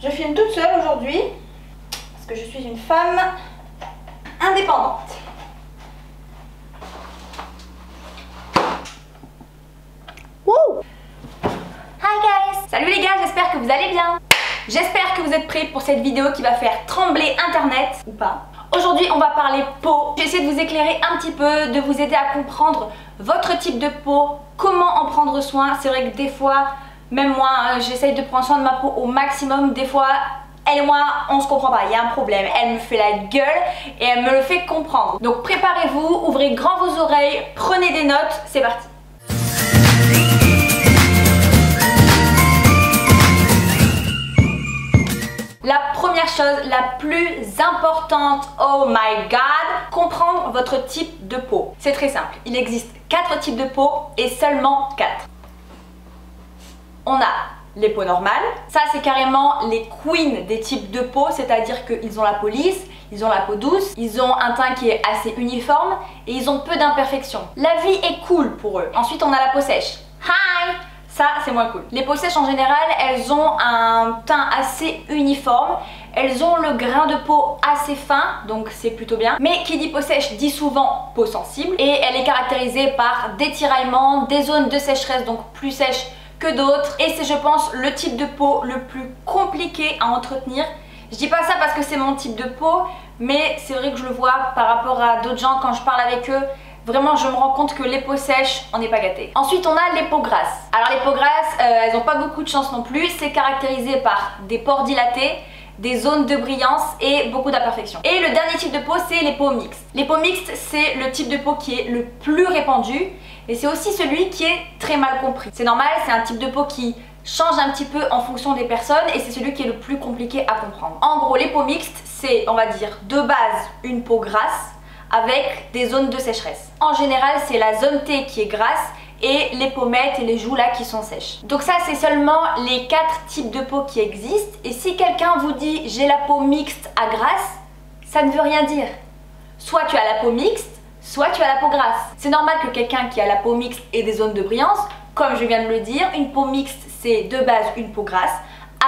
Je filme toute seule aujourd'hui parce que je suis une femme indépendante. Wouh! Hi guys! Salut les gars, j'espère que vous allez bien. J'espère que vous êtes prêts pour cette vidéo qui va faire trembler internet, ou pas. Aujourd'hui on va parler peau. Je vais essayer de vous éclairer un petit peu, de vous aider à comprendre votre type de peau, comment en prendre soin. C'est vrai que des fois, même moi, j'essaye de prendre soin de ma peau au maximum. Des fois, elle et moi, on se comprend pas, il y a un problème. Elle me fait la gueule et elle me le fait comprendre. Donc préparez-vous, ouvrez grand vos oreilles, prenez des notes, c'est parti. La première chose, la plus importante, oh my god, comprendre votre type de peau. C'est très simple, il existe 4 types de peau et seulement 4. On a les peaux normales, ça c'est carrément les queens des types de peau, c'est-à-dire qu'ils ont la peau lisse, ils ont la peau douce, ils ont un teint qui est assez uniforme et ils ont peu d'imperfections. La vie est cool pour eux. Ensuite on a la peau sèche. Hi! Ça c'est moins cool. Les peaux sèches en général, elles ont un teint assez uniforme, elles ont le grain de peau assez fin, donc c'est plutôt bien. Mais qui dit peau sèche dit souvent peau sensible et elle est caractérisée par des tiraillements, des zones de sécheresse donc plus sèches que d'autres et c'est je pense le type de peau le plus compliqué à entretenir. Je dis pas ça parce que c'est mon type de peau, mais c'est vrai que je le vois par rapport à d'autres gens quand je parle avec eux. Vraiment je me rends compte que les peaux sèches, on n'est pas gâtés. Ensuite on a les peaux grasses. Alors les peaux grasses, elles n'ont pas beaucoup de chance non plus. C'est caractérisé par des pores dilatés, des zones de brillance et beaucoup d'imperfections. Et le dernier type de peau c'est les peaux mixtes. Les peaux mixtes c'est le type de peau qui est le plus répandu et c'est aussi celui qui est très mal compris. C'est normal, c'est un type de peau qui change un petit peu en fonction des personnes et c'est celui qui est le plus compliqué à comprendre. En gros les peaux mixtes c'est on va dire de base une peau grasse avec des zones de sécheresse. En général c'est la zone T qui est grasse et les pommettes et les joues là qui sont sèches. Donc ça c'est seulement les 4 types de peau qui existent et si quelqu'un vous dit j'ai la peau mixte à grasse, ça ne veut rien dire. Soit tu as la peau mixte, soit tu as la peau grasse. C'est normal que quelqu'un qui a la peau mixte ait des zones de brillance, comme je viens de le dire, une peau mixte c'est de base une peau grasse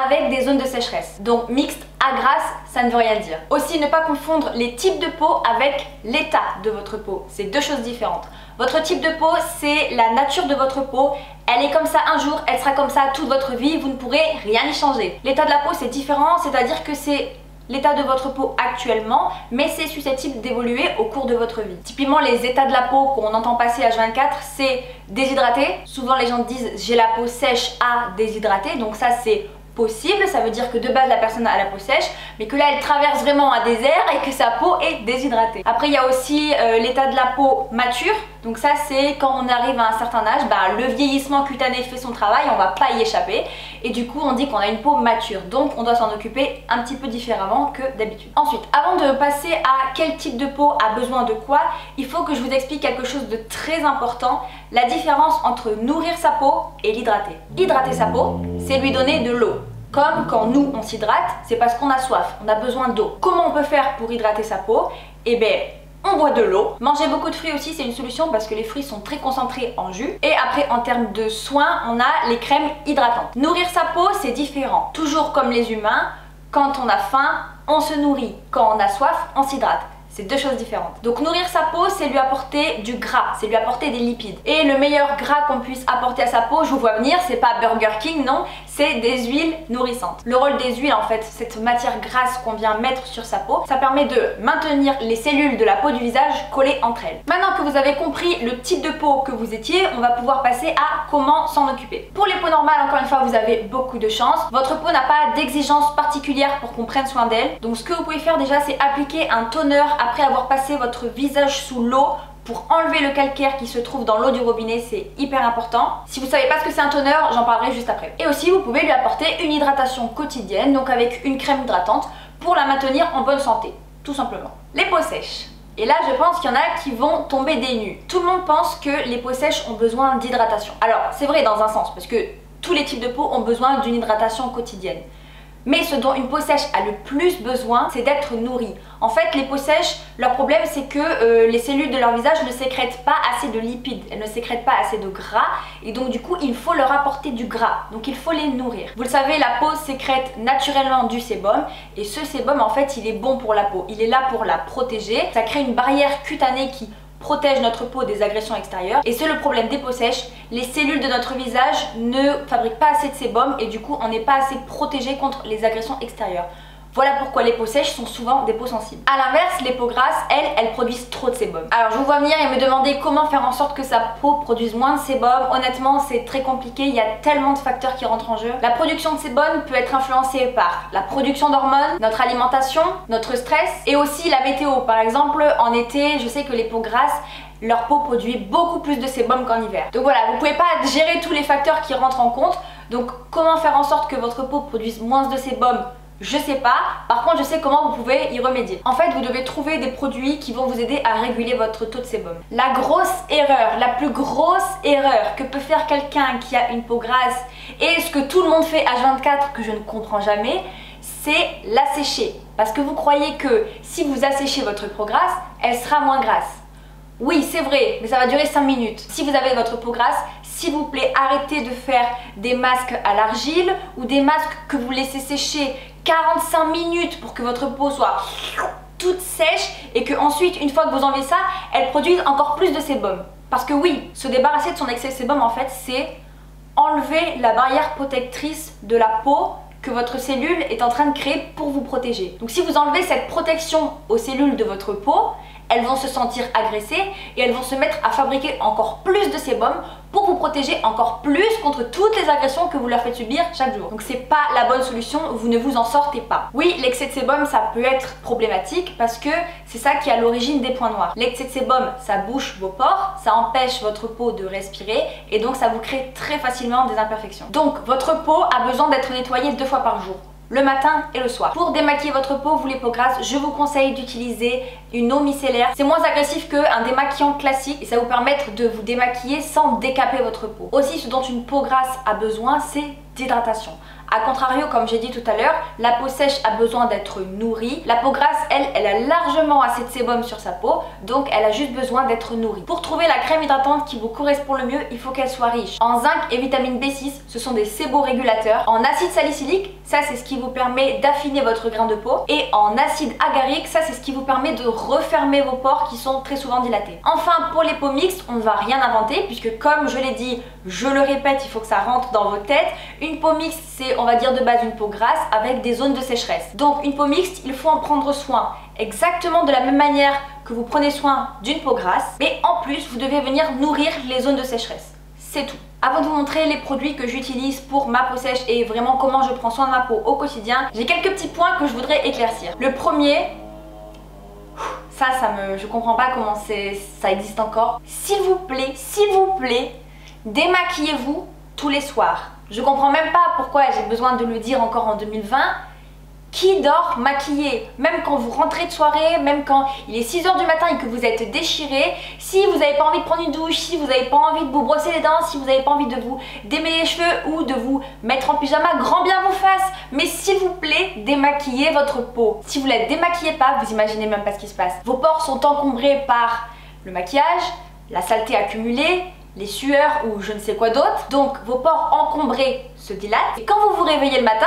avec des zones de sécheresse. Donc mixte à grasse, ça ne veut rien dire. Aussi ne pas confondre les types de peau avec l'état de votre peau. C'est deux choses différentes. Votre type de peau, c'est la nature de votre peau. Elle est comme ça un jour, elle sera comme ça toute votre vie, vous ne pourrez rien y changer. L'état de la peau, c'est différent, c'est-à-dire que c'est l'état de votre peau actuellement, mais c'est susceptible d'évoluer au cours de votre vie. Typiquement, les états de la peau qu'on entend passer H24, c'est déshydraté. Souvent, les gens disent j'ai la peau sèche à déshydraté, donc ça c'est possible, ça veut dire que de base la personne a la peau sèche mais que là elle traverse vraiment un désert et que sa peau est déshydratée. Après il y a aussi l'état de la peau mature, donc ça c'est quand on arrive à un certain âge, le vieillissement cutané fait son travail, on va pas y échapper et du coup on dit qu'on a une peau mature, donc on doit s'en occuper un petit peu différemment que d'habitude. Ensuite, avant de passer à quel type de peau a besoin de quoi, il faut que je vous explique quelque chose de très important, la différence entre nourrir sa peau et l'hydrater. Hydrater sa peau, c'est lui donner de l'eau. Comme quand nous on s'hydrate, c'est parce qu'on a soif, on a besoin d'eau. Comment on peut faire pour hydrater sa peau? Eh bien, on boit de l'eau. Manger beaucoup de fruits aussi c'est une solution parce que les fruits sont très concentrés en jus. Et après en termes de soins, on a les crèmes hydratantes. Nourrir sa peau c'est différent. Toujours comme les humains, quand on a faim, on se nourrit. Quand on a soif, on s'hydrate. C'est deux choses différentes. Donc nourrir sa peau, c'est lui apporter du gras, c'est lui apporter des lipides. Et le meilleur gras qu'on puisse apporter à sa peau, je vous vois venir, c'est pas Burger King, non, c'est des huiles nourrissantes. Le rôle des huiles en fait, cette matière grasse qu'on vient mettre sur sa peau, ça permet de maintenir les cellules de la peau du visage collées entre elles. Maintenant que vous avez compris le type de peau que vous étiez, on va pouvoir passer à comment s'en occuper. Pour les peaux normales, encore une fois, vous avez beaucoup de chance. Votre peau n'a pas d'exigence particulière pour qu'on prenne soin d'elle. Donc ce que vous pouvez faire déjà, c'est appliquer un toner après avoir passé votre visage sous l'eau pour enlever le calcaire qui se trouve dans l'eau du robinet, c'est hyper important. Si vous ne savez pas ce que c'est un toner, j'en parlerai juste après. Et aussi vous pouvez lui apporter une hydratation quotidienne, donc avec une crème hydratante pour la maintenir en bonne santé, tout simplement. Les peaux sèches. Et là je pense qu'il y en a qui vont tomber des nues. Tout le monde pense que les peaux sèches ont besoin d'hydratation. Alors c'est vrai dans un sens, parce que tous les types de peau ont besoin d'une hydratation quotidienne. Mais ce dont une peau sèche a le plus besoin, c'est d'être nourrie. En fait, les peaux sèches, leur problème c'est que les cellules de leur visage ne sécrètent pas assez de lipides, elles ne sécrètent pas assez de gras, et donc du coup il faut leur apporter du gras, donc il faut les nourrir. Vous le savez, la peau sécrète naturellement du sébum, et ce sébum en fait il est bon pour la peau, il est là pour la protéger, ça crée une barrière cutanée qui protège notre peau des agressions extérieures, et c'est le problème des peaux sèches, les cellules de notre visage ne fabriquent pas assez de sébum et du coup on n'est pas assez protégé contre les agressions extérieures. Voilà pourquoi les peaux sèches sont souvent des peaux sensibles. A l'inverse, les peaux grasses, elles produisent trop de sébum. Alors je vous vois venir et me demander comment faire en sorte que sa peau produise moins de sébum. Honnêtement, c'est très compliqué, il y a tellement de facteurs qui rentrent en jeu. La production de sébum peut être influencée par la production d'hormones, notre alimentation, notre stress et aussi la météo. Par exemple, en été, je sais que les peaux grasses, leur peau produit beaucoup plus de sébum qu'en hiver. Donc voilà, vous pouvez pas gérer tous les facteurs qui rentrent en compte. Donc comment faire en sorte que votre peau produise moins de sébum? Je sais pas, par contre je sais comment vous pouvez y remédier. En fait, vous devez trouver des produits qui vont vous aider à réguler votre taux de sébum. La grosse erreur, la plus grosse erreur que peut faire quelqu'un qui a une peau grasse, et ce que tout le monde fait H24 que je ne comprends jamais, c'est l'assécher. Parce que vous croyez que si vous asséchez votre peau grasse, elle sera moins grasse. Oui, c'est vrai, mais ça va durer 5 minutes. Si vous avez votre peau grasse, s'il vous plaît, arrêtez de faire des masques à l'argile ou des masques que vous laissez sécher 45 minutes pour que votre peau soit toute sèche et que ensuite, une fois que vous enlevez ça, elle produise encore plus de sébum. Parce que oui, se débarrasser de son excès de sébum, en fait, c'est enlever la barrière protectrice de la peau que votre cellule est en train de créer pour vous protéger. Donc si vous enlevez cette protection aux cellules de votre peau, elles vont se sentir agressées et elles vont se mettre à fabriquer encore plus de sébum pour vous protéger encore plus contre toutes les agressions que vous leur faites subir chaque jour. Donc c'est pas la bonne solution, vous ne vous en sortez pas. Oui, l'excès de sébum ça peut être problématique parce que c'est ça qui est à l'origine des points noirs. L'excès de sébum ça bouche vos pores, ça empêche votre peau de respirer et donc ça vous crée très facilement des imperfections. Donc votre peau a besoin d'être nettoyée 2 fois par jour, le matin et le soir. Pour démaquiller votre peau, vous les peaux grasses, je vous conseille d'utiliser une eau micellaire. C'est moins agressif qu'un démaquillant classique et ça vous permet de vous démaquiller sans décaper votre peau. Aussi, ce dont une peau grasse a besoin, c'est d'hydratation. A contrario, comme j'ai dit tout à l'heure, la peau sèche a besoin d'être nourrie. La peau grasse, elle a largement assez de sébum sur sa peau, donc elle a juste besoin d'être nourrie. Pour trouver la crème hydratante qui vous correspond le mieux, il faut qu'elle soit riche en zinc et vitamine B6, ce sont des séborégulateurs. En acide salicylique, ça c'est ce qui vous permet d'affiner votre grain de peau. Et en acide agarique, ça c'est ce qui vous permet de refermer vos pores qui sont très souvent dilatés. Enfin, pour les peaux mixtes, on ne va rien inventer puisque comme je l'ai dit, je le répète, il faut que ça rentre dans vos têtes. Une peau mixte, c'est on va dire de base une peau grasse avec des zones de sécheresse. Donc une peau mixte, il faut en prendre soin exactement de la même manière que vous prenez soin d'une peau grasse, mais en plus vous devez venir nourrir les zones de sécheresse. C'est tout. Avant de vous montrer les produits que j'utilise pour ma peau sèche et vraiment comment je prends soin de ma peau au quotidien, j'ai quelques petits points que je voudrais éclaircir. Le premier, je comprends pas comment ça existe encore. S'il vous plaît, démaquillez-vous tous les soirs. Je comprends même pas pourquoi j'ai besoin de le dire encore en 2020. Qui dort maquillé? Même quand vous rentrez de soirée, même quand il est 6 h du matin et que vous êtes déchiré, si vous n'avez pas envie de prendre une douche, si vous n'avez pas envie de vous brosser les dents, si vous n'avez pas envie de vous démêler les cheveux ou de vous mettre en pyjama, grand bien vous fasse. Mais s'il vous plaît, démaquillez votre peau. Si vous la démaquillez pas, vous imaginez même pas ce qui se passe. Vos pores sont encombrés par le maquillage, la saleté accumulée, les sueurs ou je ne sais quoi d'autre. Donc vos pores encombrés se dilatent et quand vous vous réveillez le matin,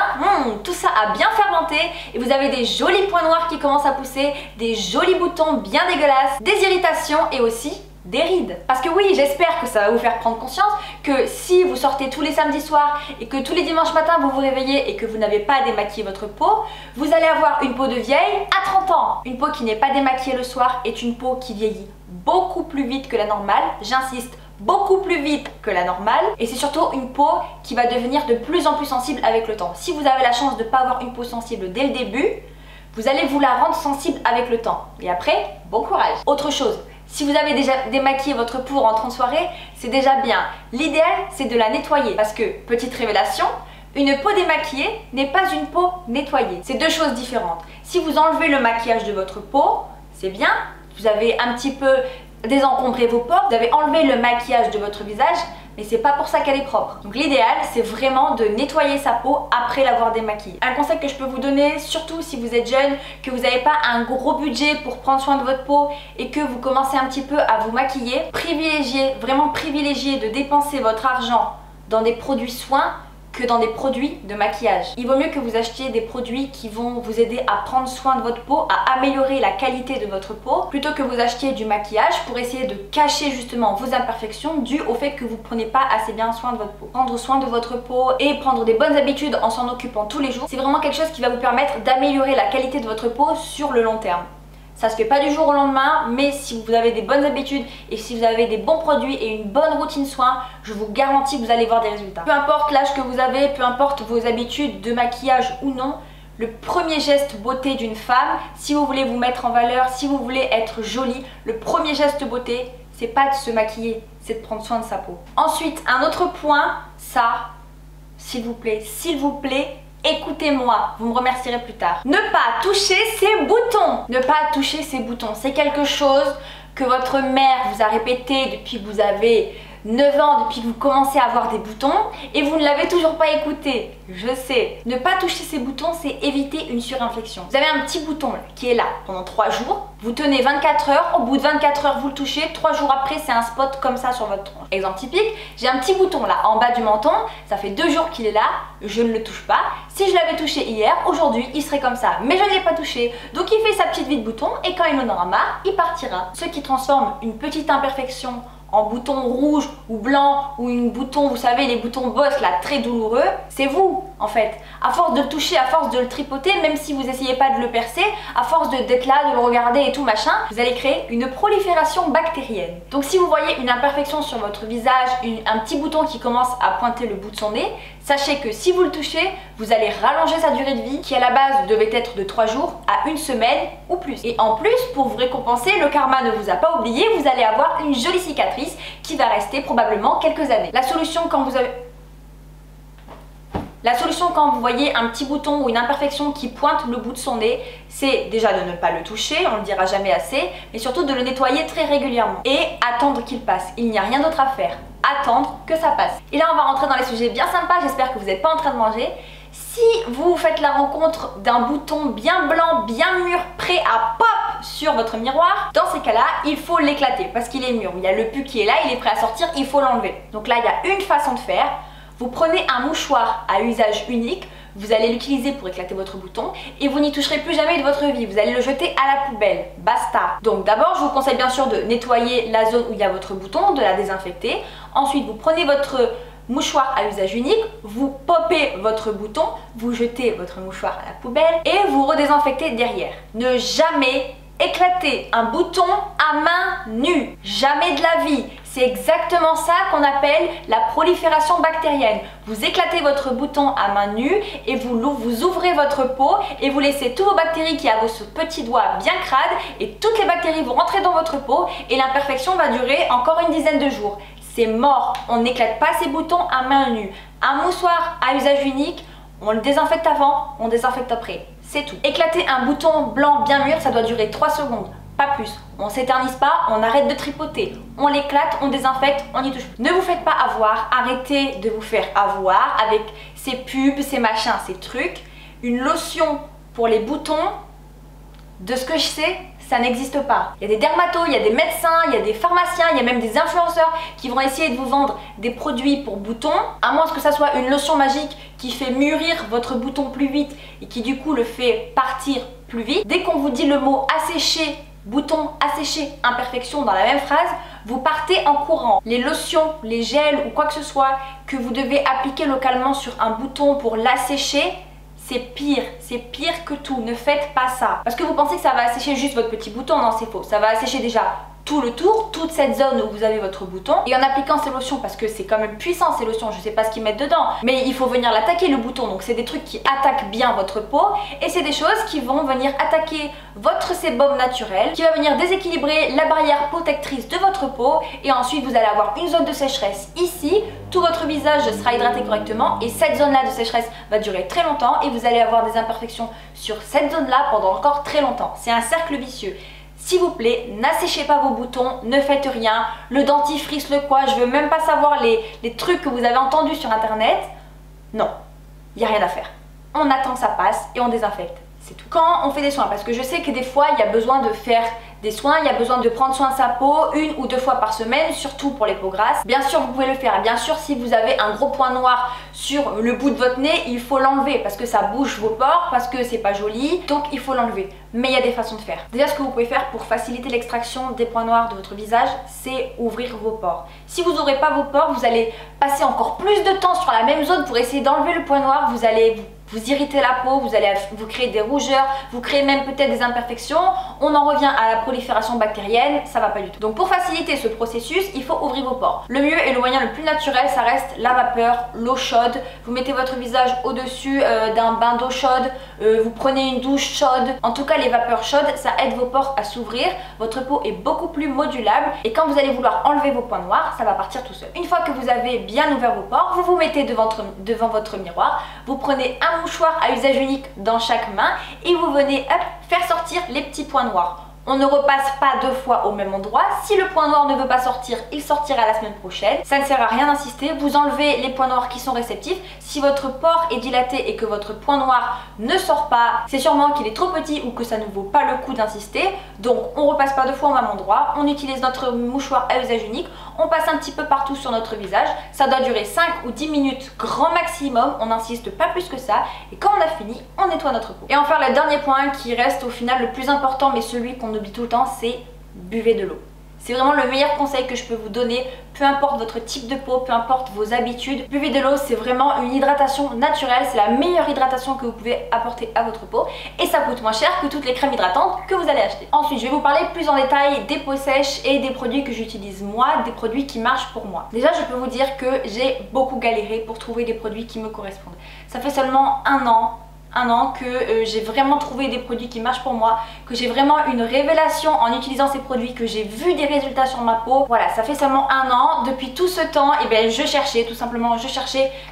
tout ça a bien fermenté et vous avez des jolis points noirs qui commencent à pousser, des jolis boutons bien dégueulasses, des irritations et aussi des rides. Parce que oui, j'espère que ça va vous faire prendre conscience que si vous sortez tous les samedis soirs et que tous les dimanches matins vous vous réveillez et que vous n'avez pas démaquillé votre peau, vous allez avoir une peau de vieille à 30 ans. Une peau qui n'est pas démaquillée le soir est une peau qui vieillit beaucoup plus vite que la normale, j'insiste, beaucoup plus vite que la normale, et c'est surtout une peau qui va devenir de plus en plus sensible avec le temps. Si vous avez la chance de ne pas avoir une peau sensible dès le début, vous allez vous la rendre sensible avec le temps. Et après, bon courage. Autre chose, si vous avez déjà démaquillé votre peau en rentrant de soirée, c'est déjà bien. L'idéal, c'est de la nettoyer parce que, petite révélation, une peau démaquillée n'est pas une peau nettoyée. C'est deux choses différentes. Si vous enlevez le maquillage de votre peau, c'est bien. Vous avez un petit peu désencombrer vos pores, vous avez enlevé le maquillage de votre visage, mais c'est pas pour ça qu'elle est propre. Donc l'idéal, c'est vraiment de nettoyer sa peau après l'avoir démaquillée. Un conseil que je peux vous donner, surtout si vous êtes jeune, que vous n'avez pas un gros budget pour prendre soin de votre peau et que vous commencez un petit peu à vous maquiller, vraiment privilégiez de dépenser votre argent dans des produits soins que dans des produits de maquillage. Il vaut mieux que vous achetiez des produits qui vont vous aider à prendre soin de votre peau, à améliorer la qualité de votre peau, plutôt que vous achetiez du maquillage pour essayer de cacher justement vos imperfections dues au fait que vous ne prenez pas assez bien soin de votre peau. Prendre soin de votre peau et prendre des bonnes habitudes en s'en occupant tous les jours, c'est vraiment quelque chose qui va vous permettre d'améliorer la qualité de votre peau sur le long terme. Ça se fait pas du jour au lendemain, mais si vous avez des bonnes habitudes et si vous avez des bons produits et une bonne routine soin, je vous garantis que vous allez voir des résultats. Peu importe l'âge que vous avez, peu importe vos habitudes de maquillage ou non, le premier geste beauté d'une femme, si vous voulez vous mettre en valeur, si vous voulez être jolie, le premier geste beauté, c'est pas de se maquiller, c'est de prendre soin de sa peau. Ensuite, un autre point, ça, s'il vous plaît, écoutez-moi, vous me remercierez plus tard. Ne pas toucher ses boutons. Ne pas toucher ses boutons, c'est quelque chose que votre mère vous a répété depuis que vous avez 9 ans, depuis que vous commencez à avoir des boutons et vous ne l'avez toujours pas écouté. Je sais. Ne pas toucher ces boutons, c'est éviter une surinfection. Vous avez un petit bouton là, qui est là pendant 3 jours. Vous tenez 24 heures. Au bout de 24 heures, vous le touchez. 3 jours après, c'est un spot comme ça sur votre tronc. Exemple typique, j'ai un petit bouton là en bas du menton. Ça fait 2 jours qu'il est là. Je ne le touche pas. Si je l'avais touché hier, aujourd'hui, il serait comme ça. Mais je ne l'ai pas touché. Donc il fait sa petite vie de bouton et quand il en aura marre, il partira. Ce qui transforme une petite imperfection en bouton rouge ou blanc ou une bouton, vous savez, les boutons boss là très douloureux, c'est vous en fait. À force de le toucher, à force de le tripoter, même si vous essayez pas de le percer, à force d'être là, de le regarder et tout machin, vous allez créer une prolifération bactérienne. Donc si vous voyez une imperfection sur votre visage, un petit bouton qui commence à pointer le bout de son nez, sachez que si vous le touchez, vous allez rallonger sa durée de vie qui à la base devait être de 3 jours à 1 semaine ou plus. Et en plus, pour vous récompenser, le karma ne vous a pas oublié, vous allez avoir une jolie cicatrice qui va rester probablement quelques années. La solution quand vous voyez un petit bouton ou une imperfection qui pointe le bout de son nez, c'est déjà de ne pas le toucher, on ne le dira jamais assez, mais surtout de le nettoyer très régulièrement et attendre qu'il passe. Il n'y a rien d'autre à faire. Attendre que ça passe. Et là on va rentrer dans les sujets bien sympas, j'espère que vous n'êtes pas en train de manger. Si vous faites la rencontre d'un bouton bien blanc, bien mûr, prêt à pop sur votre miroir, dans ces cas-là, il faut l'éclater parce qu'il est mûr. Il y a le pu qui est là, il est prêt à sortir, il faut l'enlever. Donc là, il y a une façon de faire. Vous prenez un mouchoir à usage unique, vous allez l'utiliser pour éclater votre bouton et vous n'y toucherez plus jamais de votre vie. Vous allez le jeter à la poubelle. Basta. Donc d'abord, je vous conseille bien sûr de nettoyer la zone où il y a votre bouton, de la désinfecter. Ensuite, vous prenez votre mouchoir à usage unique, vous popez votre bouton, vous jetez votre mouchoir à la poubelle et vous redésinfectez derrière. Ne jamais éclater un bouton à main nue. Jamais de la vie. C'est exactement ça qu'on appelle la prolifération bactérienne. Vous éclatez votre bouton à main nue et vous ouvrez votre peau et vous laissez tous vos bactéries qui ont ce petit doigt bien crade et toutes les bactéries vont rentrer dans votre peau et l'imperfection va durer encore une dizaine de jours. C'est mort. On n'éclate pas ces boutons à main nue. Un moussoir à usage unique, on le désinfecte avant, on désinfecte après. C'est tout. Éclater un bouton blanc bien mûr, ça doit durer 3 secondes. Pas plus. On s'éternise pas, on arrête de tripoter. On l'éclate, on désinfecte, on y touche plus. Ne vous faites pas avoir, arrêtez de vous faire avoir avec ces pubs, ces machins, ces trucs. Une lotion pour les boutons, de ce que je sais, ça n'existe pas. Il y a des dermatos, il y a des médecins, il y a des pharmaciens, il y a même des influenceurs qui vont essayer de vous vendre des produits pour boutons, à moins que ça soit une lotion magique qui fait mûrir votre bouton plus vite et qui du coup le fait partir plus vite. Dès qu'on vous dit le mot assécher, bouton asséché, imperfection dans la même phrase, vous partez en courant. Les lotions, les gels ou quoi que ce soit que vous devez appliquer localement sur un bouton pour l'assécher, c'est pire que tout, ne faites pas ça. Parce que vous pensez que ça va assécher juste votre petit bouton, non c'est faux, ça va assécher déjà tout le tour, toute cette zone où vous avez votre bouton. Et en appliquant ces lotions, parce que c'est quand même puissant ces lotions, je sais pas ce qu'ils mettent dedans, mais il faut venir l'attaquer le bouton, donc c'est des trucs qui attaquent bien votre peau et c'est des choses qui vont venir attaquer votre sébum naturel, qui va venir déséquilibrer la barrière protectrice de votre peau et ensuite vous allez avoir une zone de sécheresse ici, tout votre visage sera hydraté correctement et cette zone là de sécheresse va durer très longtemps et vous allez avoir des imperfections sur cette zone là pendant encore très longtemps. C'est un cercle vicieux. S'il vous plaît, n'asséchez pas vos boutons, ne faites rien, le dentifrice, le quoi, je veux même pas savoir les trucs que vous avez entendus sur internet. Non, il n'y a rien à faire. On attend que ça passe et on désinfecte. C'est tout. Quand on fait des soins, parce que je sais que des fois il y a besoin de faire des soins, il y a besoin de prendre soin de sa peau 1 ou 2 fois par semaine, surtout pour les peaux grasses. Bien sûr vous pouvez le faire, bien sûr si vous avez un gros point noir sur le bout de votre nez, il faut l'enlever parce que ça bouche vos pores, parce que c'est pas joli, donc il faut l'enlever. Mais il y a des façons de faire. Déjà ce que vous pouvez faire pour faciliter l'extraction des points noirs de votre visage, c'est ouvrir vos pores. Si vous n'ouvrez pas vos pores, vous allez passer encore plus de temps sur la même zone pour essayer d'enlever le point noir, vous allez vous irriter la peau, vous allez vous créer des rougeurs, vous créez même peut-être des imperfections. On en revient à la prolifération bactérienne, ça va pas du tout. Donc pour faciliter ce processus, il faut ouvrir vos pores. Le mieux et le moyen le plus naturel, ça reste la vapeur, l'eau chaude. Vous mettez votre visage au-dessus d'un bain d'eau chaude, vous prenez une douche chaude. En tout cas les vapeurs chaudes, ça aide vos pores à s'ouvrir. Votre peau est beaucoup plus modulable et quand vous allez vouloir enlever vos points noirs, ça va partir tout seul. Une fois que vous avez bien ouvert vos pores, vous vous mettez devant votre miroir, vous prenez un mouchoir à usage unique dans chaque main et vous venez hop, faire sortir les petits points noirs. On ne repasse pas 2 fois au même endroit. Si le point noir ne veut pas sortir, il sortira la semaine prochaine. Ça ne sert à rien d'insister. Vous enlevez les points noirs qui sont réceptifs. Si votre pore est dilaté et que votre point noir ne sort pas, c'est sûrement qu'il est trop petit ou que ça ne vaut pas le coup d'insister. Donc on repasse pas 2 fois au même endroit. On utilise notre mouchoir à usage unique. On passe un petit peu partout sur notre visage. Ça doit durer 5 ou 10 minutes grand maximum. On n'insiste pas plus que ça. Et quand on a fini, on nettoie notre peau. Et enfin le dernier point qui reste au final le plus important, mais celui qu'on oublie tout le temps, c'est buvez de l'eau. C'est vraiment le meilleur conseil que je peux vous donner, peu importe votre type de peau, peu importe vos habitudes. Buvez de l'eau, c'est vraiment une hydratation naturelle, c'est la meilleure hydratation que vous pouvez apporter à votre peau et ça coûte moins cher que toutes les crèmes hydratantes que vous allez acheter. Ensuite, je vais vous parler plus en détail des peaux sèches et des produits que j'utilise moi, des produits qui marchent pour moi. Déjà, je peux vous dire que j'ai beaucoup galéré pour trouver des produits qui me correspondent. Ça fait seulement un an que j'ai vraiment trouvé des produits qui marchent pour moi, que j'ai vraiment une révélation en utilisant ces produits, que j'ai vu des résultats sur ma peau. Voilà, ça fait seulement un an. Depuis tout ce temps, je cherchais tout simplement,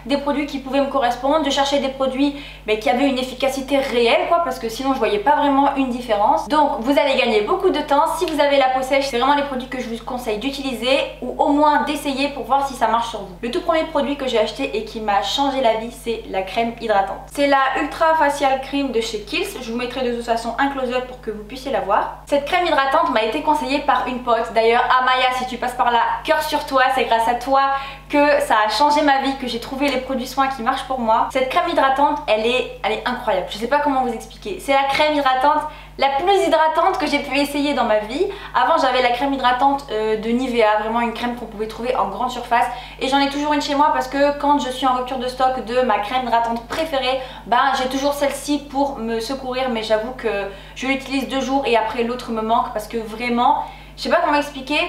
des produits qui pouvaient me correspondre, je cherchais des produits qui avaient une efficacité réelle quoi, parce que sinon je voyais pas vraiment une différence. Donc vous allez gagner beaucoup de temps. Si vous avez la peau sèche, c'est vraiment les produits que je vous conseille d'utiliser ou au moins d'essayer pour voir si ça marche sur vous. Le tout premier produit que j'ai acheté et qui m'a changé la vie, c'est la crème hydratante. C'est la Ultra Facial Cream de chez Kiehl's. Je vous mettrai de toute façon un close-up pour que vous puissiez la voir. Cette crème hydratante m'a été conseillée par une pote. D'ailleurs, Amaya, si tu passes par là, cœur sur toi, c'est grâce à toi que ça a changé ma vie, que j'ai trouvé les produits soins qui marchent pour moi. Cette crème hydratante, elle est incroyable. Je sais pas comment vous expliquer. C'est la crème hydratante la plus hydratante que j'ai pu essayer dans ma vie. Avant j'avais la crème hydratante de Nivea, vraiment une crème qu'on pouvait trouver en grande surface et j'en ai toujours une chez moi parce que quand je suis en rupture de stock de ma crème hydratante préférée, j'ai toujours celle-ci pour me secourir, mais j'avoue que je l'utilise 2 jours et après l'autre me manque parce que vraiment, je sais pas comment expliquer,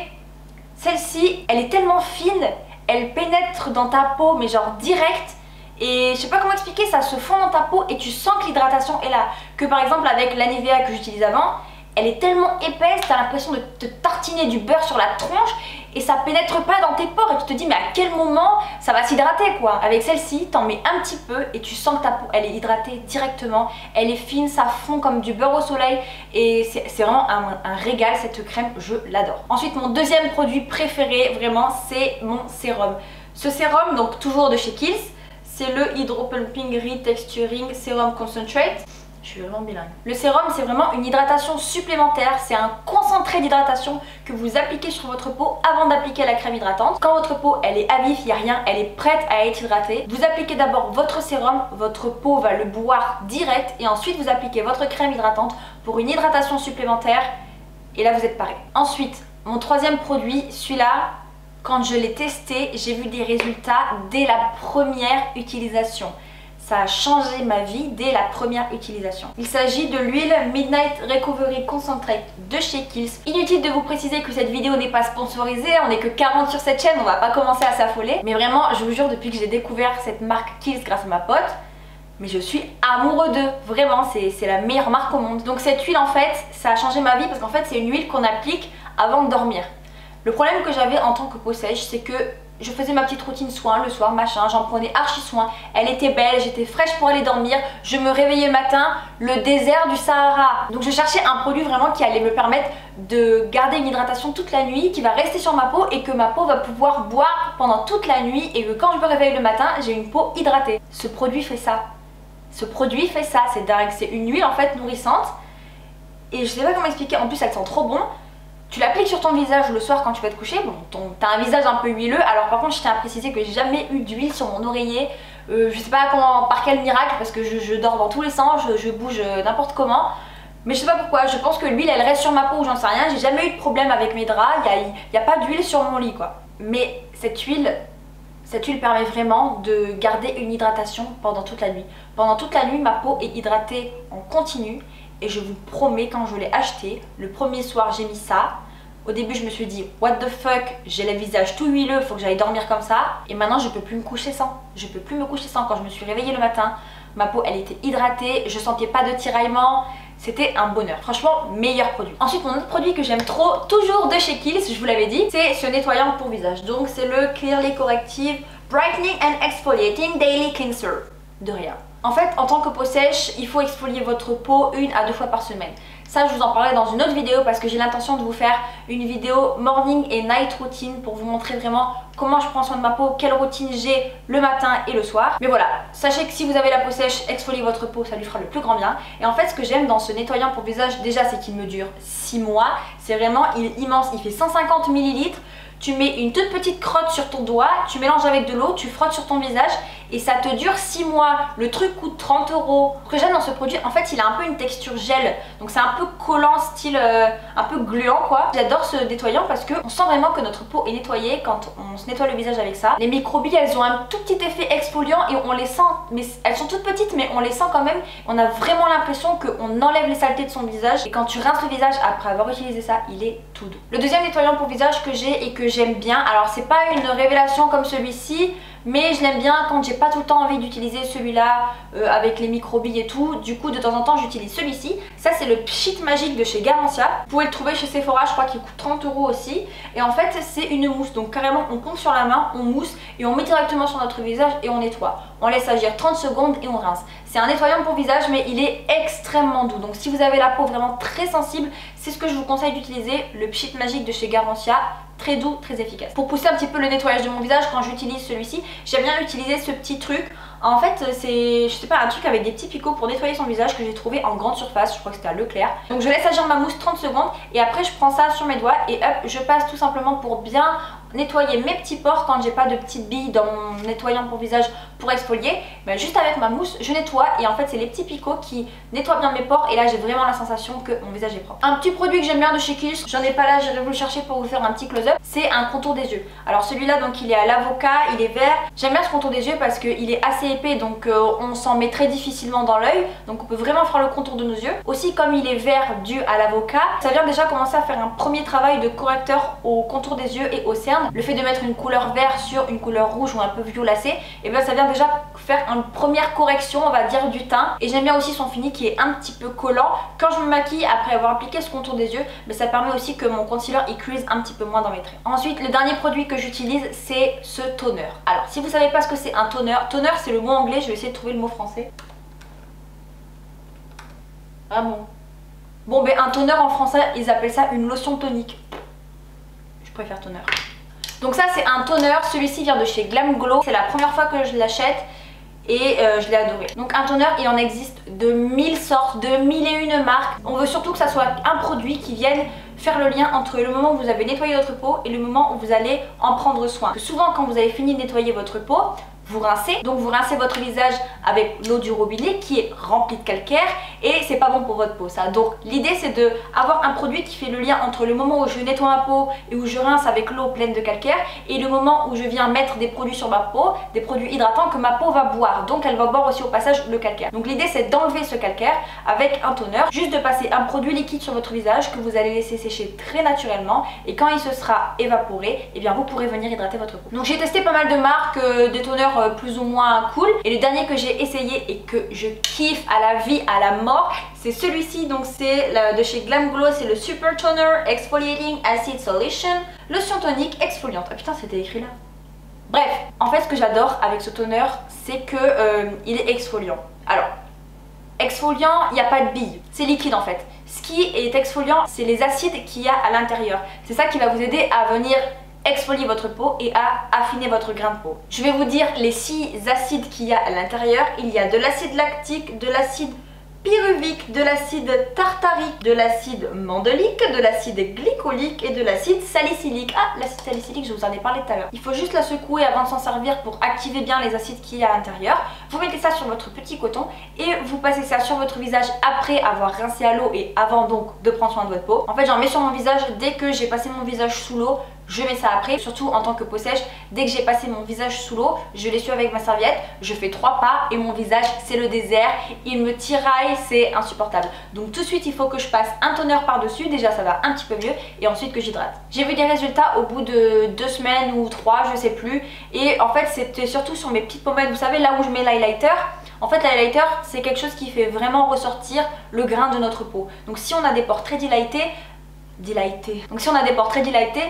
celle-ci elle est tellement fine, elle pénètre dans ta peau mais genre direct. Et je sais pas comment expliquer, ça se fond dans ta peau et tu sens que l'hydratation est là. Que par exemple avec la Nivea que j'utilise avant, elle est tellement épaisse, t'as l'impression de te tartiner du beurre sur la tronche et ça pénètre pas dans tes pores et tu te dis mais à quel moment ça va s'hydrater quoi. Avec celle-ci, t'en mets un petit peu et tu sens que ta peau elle est hydratée directement, elle est fine, ça fond comme du beurre au soleil et c'est vraiment un régal cette crème, je l'adore. Ensuite mon deuxième produit préféré vraiment c'est mon sérum. Ce sérum donc toujours de chez Kiehl's, c'est le Hydro Plumping Retexturing Serum Concentrate. Je suis vraiment bilingue. Le sérum, c'est vraiment une hydratation supplémentaire. C'est un concentré d'hydratation que vous appliquez sur votre peau avant d'appliquer la crème hydratante. Quand votre peau, elle est à vif, il n'y a rien, elle est prête à être hydratée. Vous appliquez d'abord votre sérum, votre peau va le boire direct et ensuite vous appliquez votre crème hydratante pour une hydratation supplémentaire. Et là, vous êtes paré. Ensuite, mon troisième produit, celui-là, quand je l'ai testé, j'ai vu des résultats dès la première utilisation. Ça a changé ma vie dès la première utilisation. Il s'agit de l'huile Midnight Recovery Concentrate de chez Kiehl's. Inutile de vous préciser que cette vidéo n'est pas sponsorisée, on n'est que 40 sur cette chaîne, on va pas commencer à s'affoler. Mais vraiment, je vous jure, depuis que j'ai découvert cette marque Kiehl's grâce à ma pote, mais je suis amoureux d'eux, vraiment, c'est la meilleure marque au monde. Donc cette huile en fait, ça a changé ma vie parce qu'en fait c'est une huile qu'on applique avant de dormir. Le problème que j'avais en tant que peau sèche, c'est que Je faisais ma petite routine soin le soir, machin, j'en prenais archi soin. Elle était belle, j'étais fraîche pour aller dormir. Je me réveillais le matin, le désert du Sahara. Donc je cherchais un produit vraiment qui allait me permettre de garder une hydratation toute la nuit, qui va rester sur ma peau et que ma peau va pouvoir boire pendant toute la nuit et que quand je me réveille le matin, j'ai une peau hydratée. Ce produit fait ça. Ce produit fait ça, c'est dingue. C'est une huile en fait nourrissante. Et je sais pas comment expliquer, en plus elle sent trop bon. Tu l'appliques sur ton visage le soir quand tu vas te coucher. Bon, t'as un visage un peu huileux. Alors par contre je tiens à préciser que j'ai jamais eu d'huile sur mon oreiller. Je sais pas comment, par quel miracle, parce que je dors dans tous les sens, je bouge n'importe comment. Mais je sais pas pourquoi, je pense que l'huile elle reste sur ma peau ou j'en sais rien. J'ai jamais eu de problème avec mes draps, il n'y a pas d'huile sur mon lit quoi. Mais cette huile permet vraiment de garder une hydratation pendant toute la nuit. Pendant toute la nuit ma peau est hydratée en continu. Et je vous promets, quand je l'ai acheté, le premier soir j'ai mis ça. Au début je me suis dit what the fuck, j'ai le visage tout huileux, faut que j'aille dormir comme ça. Et maintenant je peux plus me coucher sans. Je peux plus me coucher sans. Quand je me suis réveillée le matin, ma peau elle était hydratée, je sentais pas de tiraillement. C'était un bonheur. Franchement, meilleur produit. Ensuite, mon autre produit que j'aime trop, toujours de chez Kiehl's, je vous l'avais dit, c'est ce nettoyant pour visage. Donc c'est le Clearly Corrective Brightening and Exfoliating Daily Cleanser. De rien. En fait, en tant que peau sèche, il faut exfolier votre peau 1 à 2 fois par semaine. Ça, je vous en parlerai dans une autre vidéo parce que j'ai l'intention de vous faire une vidéo morning et night routine pour vous montrer vraiment comment je prends soin de ma peau, quelle routine j'ai le matin et le soir. Mais voilà, sachez que si vous avez la peau sèche, exfoliez votre peau, ça lui fera le plus grand bien. Et en fait, ce que j'aime dans ce nettoyant pour visage, déjà, c'est qu'il me dure 6 mois. C'est vraiment, il est immense, il fait 150 ml. Tu mets une toute petite crotte sur ton doigt, tu mélanges avec de l'eau, tu frottes sur ton visage et ça te dure 6 mois. Le truc coûte 30 €. Ce que j'aime dans ce produit, en fait il a un peu une texture gel, donc c'est un peu collant, style un peu gluant quoi. J'adore ce nettoyant parce qu'on sent vraiment que notre peau est nettoyée quand on se nettoie le visage avec ça. Les microbilles elles ont un tout petit effet exfoliant et on les sent, mais elles sont toutes petites mais on les sent quand même. On a vraiment l'impression qu'on enlève les saletés de son visage et quand tu rinces le visage après avoir utilisé ça, il est tout doux. Le deuxième nettoyant pour visage que j'ai et que j'aime bien, alors c'est pas une révélation comme celui-ci, mais je l'aime bien quand j'ai pas tout le temps envie d'utiliser celui-là avec les microbilles et tout. Du coup de temps en temps j'utilise celui-ci. Ça c'est le Pchit Magique de chez Garancia. Vous pouvez le trouver chez Sephora, je crois qu'il coûte 30 € aussi. Et en fait c'est une mousse, donc carrément on pompe sur la main, on mousse et on met directement sur notre visage et on nettoie. On laisse agir 30 secondes et on rince. C'est un nettoyant pour visage mais il est extrêmement doux. Donc si vous avez la peau vraiment très sensible, c'est ce que je vous conseille d'utiliser, le Pchit Magique de chez Garancia. Très doux, très efficace. Pour pousser un petit peu le nettoyage de mon visage quand j'utilise celui-ci, j'aime bien utiliser ce petit truc. En fait c'est, je sais pas, un truc avec des petits picots pour nettoyer son visage que j'ai trouvé en grande surface, je crois que c'était à Leclerc. Donc je laisse agir ma mousse 30 secondes et après je prends ça sur mes doigts et hop, je passe tout simplement pour bien nettoyer mes petits pores quand j'ai pas de petites billes dans mon nettoyant pour visage pour exfolier. Ben, juste avec ma mousse je nettoie et en fait c'est les petits picots qui nettoient bien mes pores et là j'ai vraiment la sensation que mon visage est propre. Un petit produit que j'aime bien de chez Kiehl's, j'en ai pas là, j'irai vous le chercher pour vous faire un petit close-up, c'est un contour des yeux. Alors celui-là donc il est à l'avocat, il est vert. J'aime bien ce contour des yeux parce qu'il est assez épais donc on s'en met très difficilement dans l'œil, donc on peut vraiment faire le contour de nos yeux. Aussi comme il est vert dû à l'avocat, ça vient déjà commencer à faire un premier travail de correcteur au contour des yeux et aux cernes. Le fait de mettre une couleur vert sur une couleur rouge ou un peu violacée, et bien ça vient déjà faire une première correction on va dire du teint. Et j'aime bien aussi son fini qui est un petit peu collant. Quand je me maquille après avoir appliqué ce contour des yeux, ben ça permet aussi que mon concealer il cuise un petit peu moins dans mes traits. Ensuite le dernier produit que j'utilise c'est ce toner. Alors si vous savez pas ce que c'est un toner, toner c'est le mot anglais, je vais essayer de trouver le mot français. Ah bon. Bon ben un toner en français ils appellent ça une lotion tonique. Je préfère toner. Donc ça c'est un toner, celui-ci vient de chez Glam Glow, c'est la première fois que je l'achète et je l'ai adoré. Donc un toner il en existe de 1000 sortes, de 1001 marques. On veut surtout que ça soit un produit qui vienne faire le lien entre le moment où vous avez nettoyé votre peau et le moment où vous allez en prendre soin. Souvent quand vous avez fini de nettoyer votre peau, vous rincez, donc vous rincez votre visage avec l'eau du robinet qui est remplie de calcaire et c'est pas bon pour votre peau ça. Donc l'idée c'est de avoir un produit qui fait le lien entre le moment où je nettoie ma peau et où je rince avec l'eau pleine de calcaire et le moment où je viens mettre des produits sur ma peau, des produits hydratants que ma peau va boire, donc elle va boire aussi au passage le calcaire. Donc l'idée c'est d'enlever ce calcaire avec un toner, juste de passer un produit liquide sur votre visage que vous allez laisser sécher très naturellement et quand il se sera évaporé, et bien vous pourrez venir hydrater votre peau. Donc j'ai testé pas mal de marques, des toners plus ou moins cool et le dernier que j'ai essayé et que je kiffe à la vie, à la mort, c'est celui-ci. Donc c'est de chez Glam Glow, c'est le Super Toner Exfoliating Acid Solution, lotion tonique exfoliante. Ah putain c'était écrit là. Bref, en fait ce que j'adore avec ce toner, c'est que il est exfoliant. Alors, exfoliant, il n'y a pas de bille, c'est liquide en fait. Ce qui est exfoliant, c'est les acides qu'il y a à l'intérieur. C'est ça qui va vous aider à venir exfolier votre peau et à affiner votre grain de peau. Je vais vous dire les 6 acides qu'il y a à l'intérieur. Il y a de l'acide lactique, de l'acide pyruvique, de l'acide tartarique, de l'acide mandelique, de l'acide glycolique et de l'acide salicylique. Ah, l'acide salicylique, je vous en ai parlé tout à l'heure. Il faut juste la secouer avant de s'en servir pour activer bien les acides qu'il y a à l'intérieur. Vous mettez ça sur votre petit coton et vous passez ça sur votre visage après avoir rincé à l'eau et avant donc de prendre soin de votre peau. En fait, j'en mets sur mon visage dès que j'ai passé mon visage sous l'eau. Je mets ça après, surtout en tant que peau sèche, dès que j'ai passé mon visage sous l'eau, je l'essuie avec ma serviette, je fais 3 pas et mon visage c'est le désert, il me tiraille, c'est insupportable. Donc tout de suite il faut que je passe un toner par dessus, déjà ça va un petit peu mieux, et ensuite que j'hydrate. J'ai vu des résultats au bout de 2 semaines ou 3, je sais plus, et en fait c'était surtout sur mes petites pommettes, vous savez là où je mets l'highlighter. En fait l'highlighter c'est quelque chose qui fait vraiment ressortir le grain de notre peau. Donc si on a des pores très dilatés, donc si on a les pores très dilatés,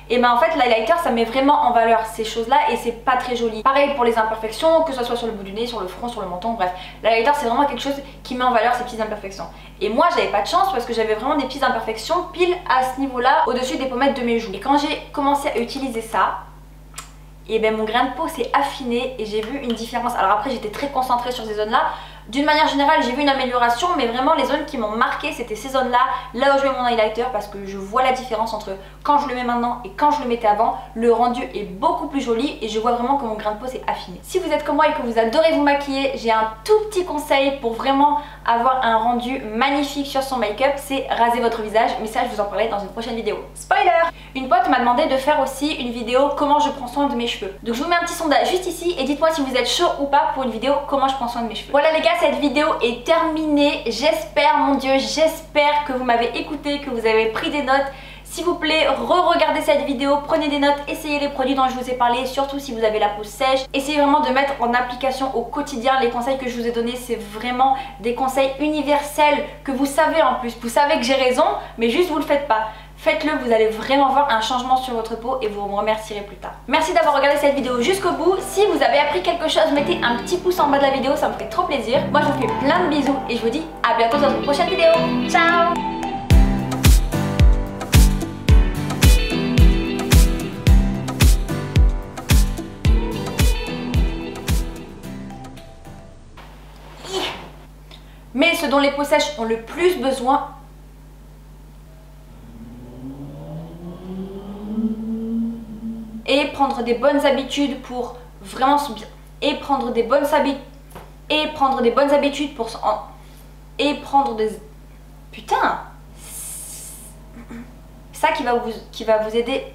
et ben en fait l'highlighter ça met vraiment en valeur ces choses là et c'est pas très joli. Pareil pour les imperfections, que ce soit sur le bout du nez, sur le front, sur le menton, bref. L'highlighter c'est vraiment quelque chose qui met en valeur ces petites imperfections. Et moi j'avais pas de chance parce que j'avais vraiment des petites imperfections pile à ce niveau là, au-dessus des pommettes de mes joues. Et quand j'ai commencé à utiliser ça, et ben mon grain de peau s'est affiné et j'ai vu une différence. Alors après j'étais très concentrée sur ces zones là. D'une manière générale j'ai vu une amélioration, mais vraiment les zones qui m'ont marqué c'était ces zones là, là où je mets mon highlighter, parce que je vois la différence entre quand je le mets maintenant et quand je le mettais avant. Le rendu est beaucoup plus joli et je vois vraiment que mon grain de peau s'est affiné. Si vous êtes comme moi et que vous adorez vous maquiller, j'ai un tout petit conseil pour vraiment avoir un rendu magnifique sur son make-up, c'est raser votre visage, mais ça je vous en parlerai dans une prochaine vidéo. Spoiler! Une pote m'a demandé de faire aussi une vidéo comment je prends soin de mes cheveux. Donc je vous mets un petit sondage juste ici et dites-moi si vous êtes chaud ou pas pour une vidéo comment je prends soin de mes cheveux. Voilà les gars, cette vidéo est terminée. J'espère, mon Dieu, j'espère que vous m'avez écouté, que vous avez pris des notes. S'il vous plaît, re-regardez cette vidéo, prenez des notes, essayez les produits dont je vous ai parlé, surtout si vous avez la peau sèche. Essayez vraiment de mettre en application au quotidien les conseils que je vous ai donnés. C'est vraiment des conseils universels que vous savez en plus. Vous savez que j'ai raison, mais juste vous le faites pas. Faites-le, vous allez vraiment voir un changement sur votre peau et vous me remercierez plus tard. Merci d'avoir regardé cette vidéo jusqu'au bout. Si vous avez appris quelque chose, mettez un petit pouce en bas de la vidéo, ça me fait trop plaisir. Moi je vous fais plein de bisous et je vous dis à bientôt dans une prochaine vidéo. Ciao! Mais ce dont les peaux sèches ont le plus besoin, et prendre des bonnes habitudes pour vraiment se bien, et prendre des bonnes habitudes pour putain, ça qui va vous aider